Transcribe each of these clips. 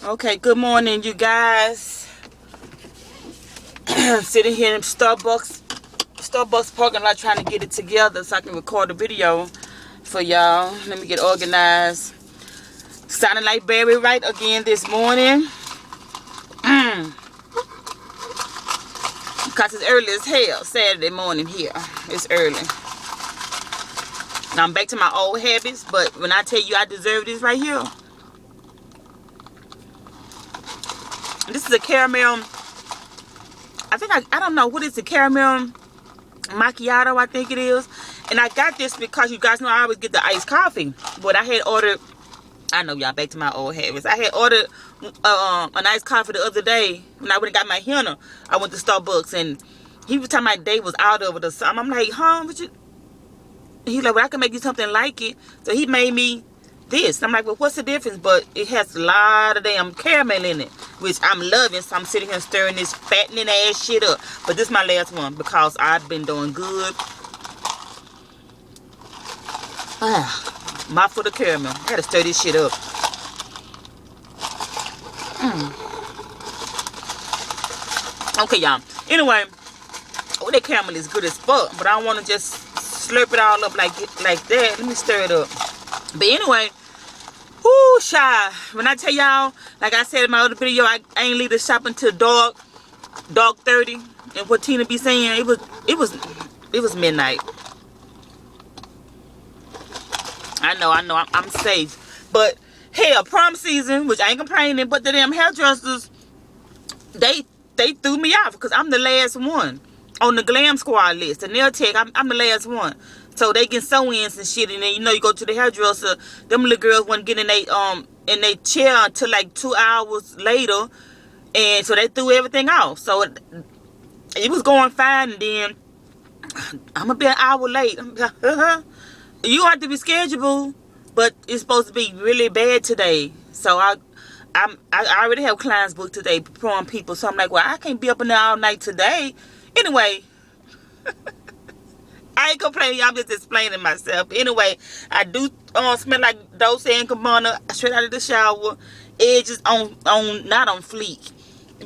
Okay, good morning, you guys. Sitting here in Starbucks parking lot trying to get it together so I can record a video for y'all. Let me get organized. Sounding like Barry White again this morning. Because it's early as hell. Saturday morning here. It's early. Now I'm back to my old habits, but when I tell you I deserve this right here. This is a caramel. I don't know what is the caramel macchiato, I think it is. And I got this because you guys know I always get the iced coffee. But I had ordered, I know y'all back to my old habits. I had ordered an iced coffee the other day when I went and got my henna. I went to Starbucks and he was telling my day was out of it or something. I'm like, huh? He's like, well, I can make you something like it. So he made me this. I'm like, well, what's the difference? But it has a lot of damn caramel in it, which I'm loving. So I'm sitting here stirring this fattening ass shit up. But this is my last one because I've been doing good. My foot of caramel. I gotta stir this shit up. Okay, y'all. Anyway, oh, that caramel is good as fuck, but I don't want to just slurp it all up like that. Let me stir it up. But anyway, whoo, shy. When I tell y'all, like I said in my other video, I ain't leave the shop until dark 30. And what Tina be saying, it was midnight. I know, I'm safe. But hell, prom season, which I ain't complaining, but the damn hairdressers, they threw me off because I'm the last one on the glam squad list. The nail tech, I'm the last one. So they get sew-ins and shit, and then you go to the hairdresser, them little girls wasn't getting in they chair until like 2 hours later, and so they threw everything off. So it was going fine, and then I'm gonna be an hour late. You have to be scheduled, but it's supposed to be really bad today. So I already have clients booked today, prom people. So I'm like, well, I can't be up in there all night today. Anyway. I ain't complaining, I'm just explaining myself. Anyway, I do smell like Dolce & Gabbana straight out of the shower. Edges on not on fleek.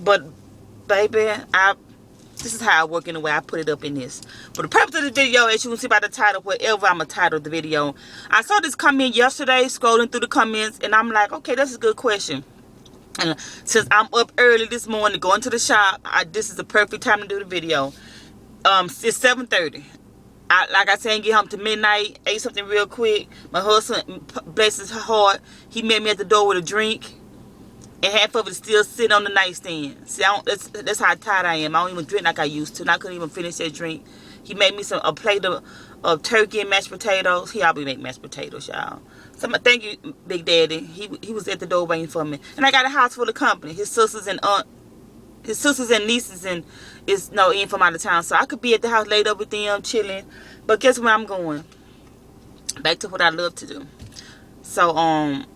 But baby, this is how I work in the way I put it up in this. For the purpose of this video, as you can see by the title, whatever I'm gonna title the video. I saw this comment yesterday, scrolling through the comments, and I'm like, okay, that's a good question. And since I'm up early this morning going to the shop, this is the perfect time to do the video. It's 7:30. Like I said, get home to midnight, ate something real quick. My husband, bless his heart, he met me at the door with a drink. And half of it is still sitting on the nightstand. See, that's how tired I am. I don't even drink like I used to. And I couldn't even finish that drink. He made me a plate of turkey and mashed potatoes. He always make mashed potatoes, y'all. So thank you, Big Daddy. He was at the door waiting for me. And I got a house full of company. His sisters and nieces in from out of town, so I could be at the house laid up with them chilling. But guess where I'm going? Back to what I love to do. So I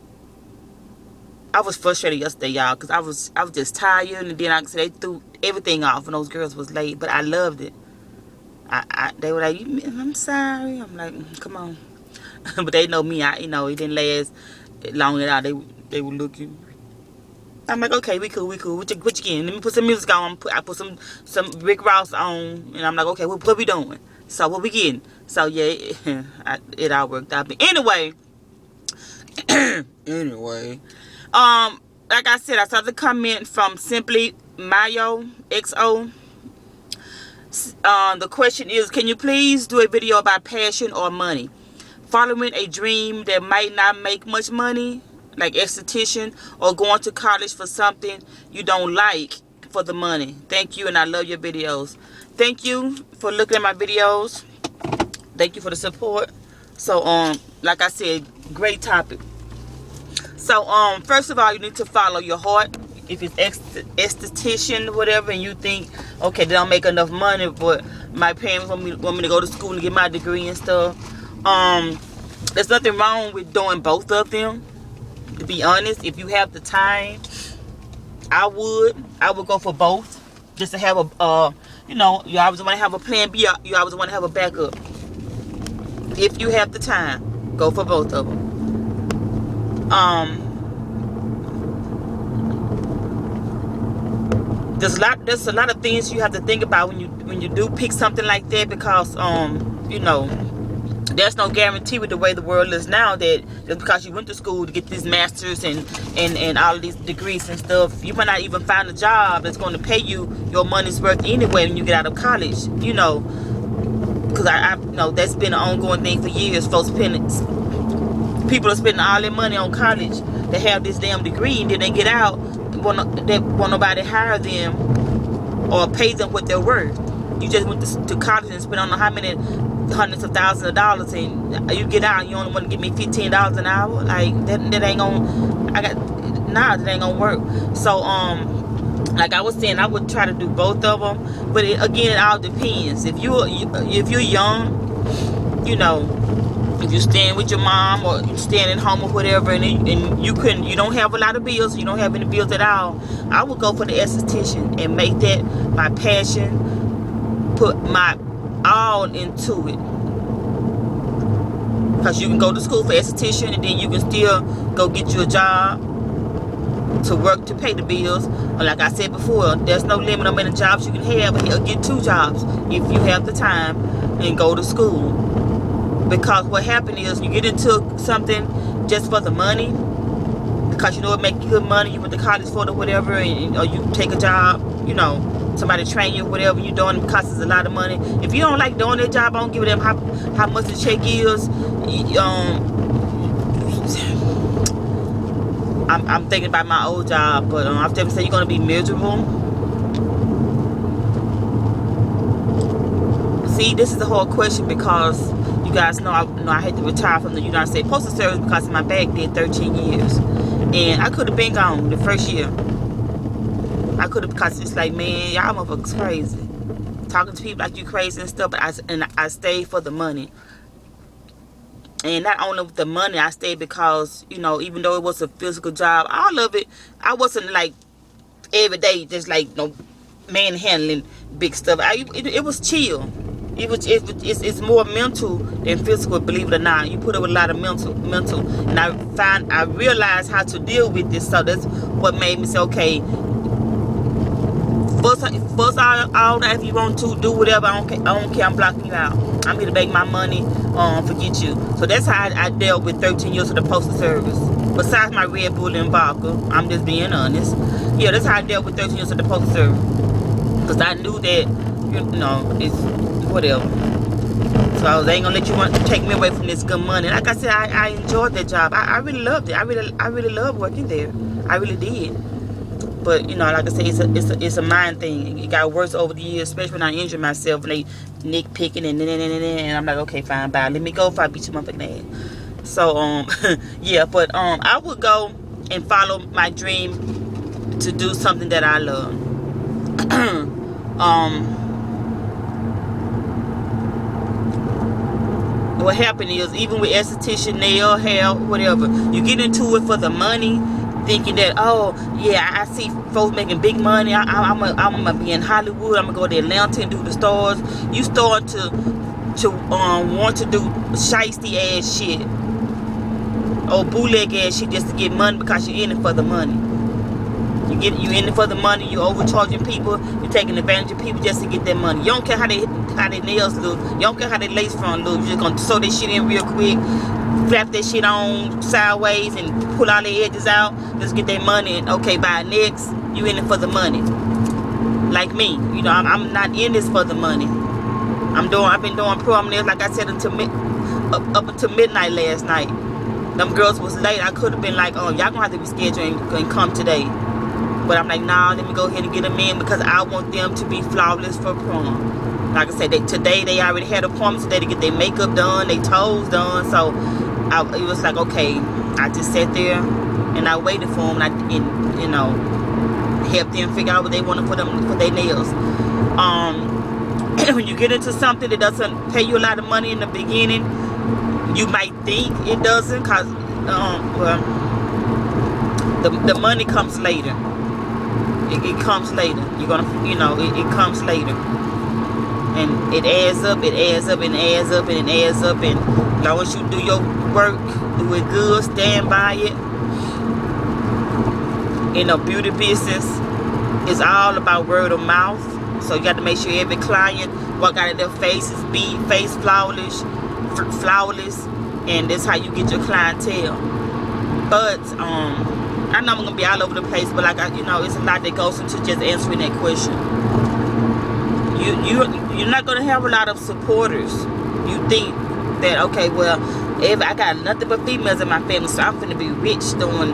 was frustrated yesterday, y'all, because I was just tired, and then they threw everything off when those girls was late, but I loved it. They were like, I'm sorry. I'm like, come on. But they know me. It didn't last long at all. They were looking. I'm like, okay, we cool. What you getting? Let me put some music on. I put some Rick Ross on, and I'm like, okay, what we doing? So what we getting? So yeah, it all worked out. But anyway, like I said, I saw the comment from Simply Mayo XO. The question is, can you please do a video about passion or money? Following a dream that might not make much money, like esthetician, or going to college for something you don't like for the money. Thank you, and I love your videos. Thank you for looking at my videos. Thank you for the support. So like I said, great topic. So first of all, you need to follow your heart. If it's esthetician or whatever, and you think, okay, they don't make enough money, but my parents want me to go to school and get my degree and stuff, there's nothing wrong with doing both of them. To be honest, if you have the time, I would go for both, just to have you always want to have a plan B. You always want to have a backup. If you have the time, go for both of them. there's a lot of things you have to think about when you do pick something like that, because you know, there's no guarantee with the way the world is now that just because you went to school to get these masters and all of these degrees and stuff, you might not even find a job that's going to pay you your money's worth anyway when you get out of college. You know, because I know that's been an ongoing thing for years. People are spending all their money on college to have this damn degree, and then they get out, won't nobody hire them or pay them what they're worth. You just went to college and spent on how many hundreds of thousands of dollars, and you get out and you only want to give me $15 an hour. Like that ain't gonna. That ain't gonna work. So like I was saying, I would try to do both of them, but again, it all depends. If you're young, you know, if you're staying with your mom or you're staying at home or whatever, and you don't have a lot of bills, you don't have any bills at all, I would go for the esthetician and make that my passion, put my all into it. Because you can go to school for esthetician, and then you can still go get you a job to work to pay the bills. Like I said before, there's no limit on many jobs you can have. Or get 2 jobs if you have the time and go to school. Because what happened is you get into something just for the money, because you know it make good money, you went to college for it or whatever, or you take a job, you know, somebody train you or whatever you're doing, because it's a lot of money. If you don't like doing that job, I don't give a damn how much the check is. I'm thinking about my old job, but I'm definitely saying you're going to be miserable. See, this is the whole question, because you guys know I had to retire from the United States Postal Service because my back did 13 years. And I could have been gone the first year. I could have, because it's like, man, y'all motherfuckers crazy. Talking to people like you crazy and stuff, but I stayed for the money. And not only with the money, I stayed because, you know, even though it was a physical job, all of it, I wasn't like every day just like, you know, manhandling big stuff. It was chill. It's more mental than physical, believe it or not. You put up with a lot of mental, and I realized how to deal with this. So that's what made me say, okay, bust all that if you want to, do whatever. I don't care. I'm blocking you out. I'm here to make my money. Forget you. So that's how I dealt with 13 years of the Postal Service. Besides my Red Bull and vodka, I'm just being honest. Yeah, that's how I dealt with 13 years of the Postal Service, because I knew that, you know, it's whatever. So I ain't gonna let you take me away from this good money. Like I said, I enjoyed that job. I really loved it. I really loved working there. I really did. But you know, like I said, it's a mind thing. It got worse over the years, especially when I injured myself and they nitpicking and I'm like, okay, fine, bye. Let me go if I beat you motherfucking ass. So yeah, but I would go and follow my dream to do something that I love. What happened is, even with esthetician, nail, hair, whatever, you get into it for the money, thinking that, oh yeah, I see folks making big money, I'm gonna be in Hollywood, I'm gonna go to Atlanta and do the stars. You start to want to do shiesty ass shit or bootleg ass shit just to get money, because you're in it for the money. You in it for the money. You overcharging people. You're taking advantage of people just to get that money. You don't care how their nails look. You don't care how their lace front look. You're just gonna sew that shit in real quick, flap that shit on sideways, and pull all the edges out. Just get that money. And okay, bye. Next, you in it for the money. Like me, you know, I'm not in this for the money. I've been doing prom nails, like I said, up until midnight last night. Them girls was late. I could have been like, oh, y'all gonna have to reschedule and come today. But I'm like, nah, let me go ahead and get them in, because I want them to be flawless for prom. Like I said, today they already had appointments today to get their makeup done, their toes done. So it was like, okay, I just sat there and I waited for them, and you know, helped them figure out what they wanted for their nails. When you get into something that doesn't pay you a lot of money in the beginning, you might think it doesn't, because well, the money comes later. It comes later. You're gonna, you know, it comes later, and it adds up, and it adds up, and it adds up. And as long as you do your work, do it good, stand by it. In a beauty business, It's all about word of mouth. So you got to make sure every client walk out of their faces be face flawless, and that's how you get your clientele. But I know I'm gonna be all over the place, but like it's a lot that goes into just answering that question. You're not gonna have a lot of supporters. You think that, okay, well, if I got nothing but females in my family, so I'm finna be rich doing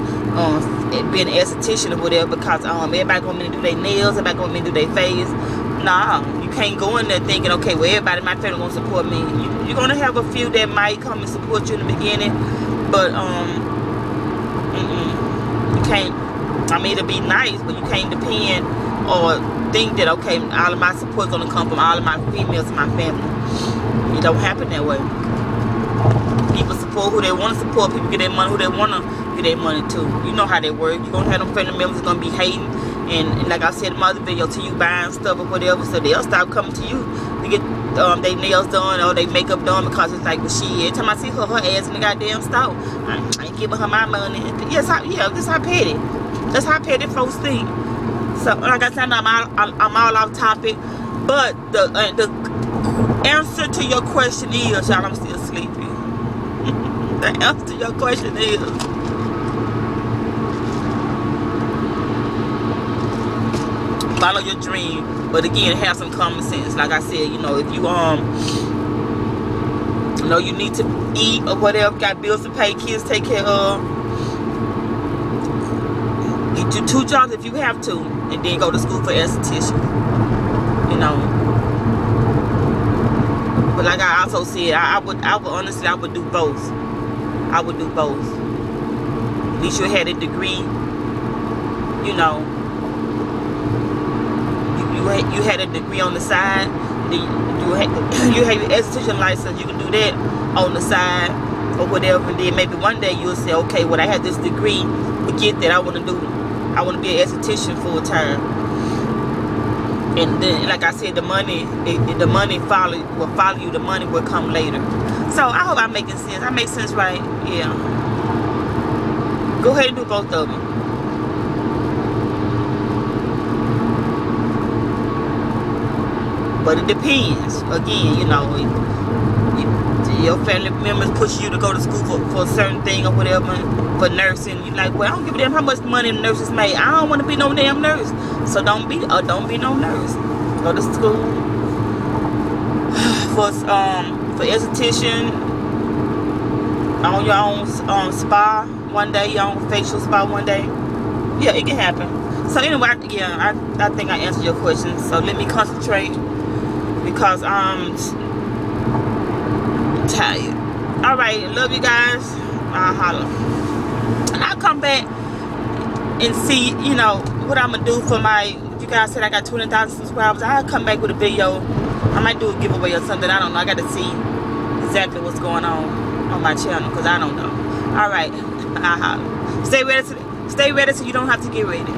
being an esthetician or whatever, because everybody want me to do their nails, everybody want me to do their face. Nah, you can't go in there thinking, okay, well, everybody in my family gonna support me. You're gonna have a few that might come and support you in the beginning, but you can't. I mean, it'll be nice, but you can't depend or think that, okay, all of my support's gonna come from all of my females in my family. It don't happen that way. People support who they want to support. People get their money who they want to get their money to. You know how they work. You're going to have them family members that's going to be hating. And like I said in my other video, till you buying stuff or whatever, so they'll stop coming to you to get their nails done or their makeup done, because it's like, well, every time I see her ass in the goddamn store, I ain't giving her my money. Yes, that's how petty. That's how petty folks think. So, like I said, I'm all off topic. But the answer to your question is, y'all, I'm still sleepy. The answer to your question is, follow your dream, but again, have some common sense. Like I said, if you you need to eat or whatever, got bills to pay, kids to take care of, get you 2 jobs if you have to, and then go to school for esthetician. But like I also said, I would honestly, I would do both. I would do both. At least you had a degree. You had a degree on the side. You had your esthetician license. You can do that on the side or whatever. And then maybe one day you'll say, okay, well, I had this degree. Forget that. I want to be an esthetician full time. And then, like I said, the money will follow you. The money will come later. So I hope I'm making sense. I make sense, right? Yeah. Go ahead and do both of them. But it depends. Again, your family members push you to go to school for a certain thing or whatever, for nursing. You're like, well, I don't give a damn how much money the nurses make. I don't want to be no damn nurse. So don't be no nurse. Go to school for esthetician, on your own spa one day, your own facial spa one day. Yeah, it can happen. So anyway, I think I answered your question. So let me concentrate, because I'm tired. All right, love you guys. I'll holler. And I'll come back and see, what I'm gonna do for my. You guys said I got 20,000 subscribers. I'll come back with a video. I might do a giveaway or something. I don't know. I got to see exactly what's going on my channel, because I don't know. All right, I'll holler. Stay ready so you don't have to get ready.